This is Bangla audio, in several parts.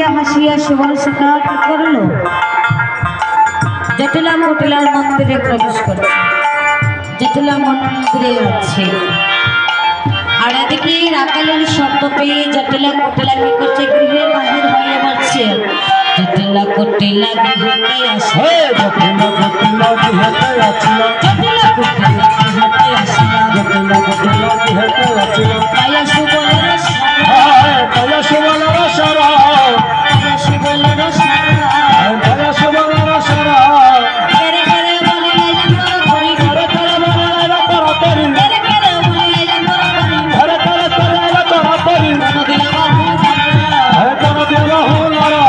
হাসিয়া হাসিয়া সুবল সখা কি করলো, জটিলা কুটিলার মন্দিরে প্রবেশ করছে। জটিলা মন্দিরে আছে, আর এদিকে রাখালের শব্দ পেয়ে জটিলা কুটিলা কি করছে, গৃহের বাহির হয়ে বলছে, জটিলা কুটিলা গৃহেতে আসে, জটিলা কুটিলা গৃহেতে আসিল, জটিলা কুটিলা গৃহেতে আসিল, জটিলা কুটিলা গৃহেতে আসিল। পায়া সুবলের দয়া সুবলের সারা, পায়া সুবলের সারা, দয়া সুবলের সারা, কেরে কেরে বলে লাইলাম তোর করি, ধরে ধরে বলে তাড়াতাড়ি, কেরে কেরে বলে লাইলাম তোর করি, ধরে ধরে ধরে তাড়াতাড়ি, কোন দিলা বাবু কোন দিন হুলারা,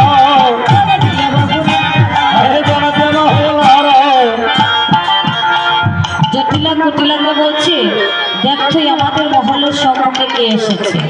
কোন দিলা বাবু। কোন দিন হুলারা। জটিলা কুটিলাকে বলছে, দেখ তুই আমাদের মহলের সম্মুখে কে এসেছে।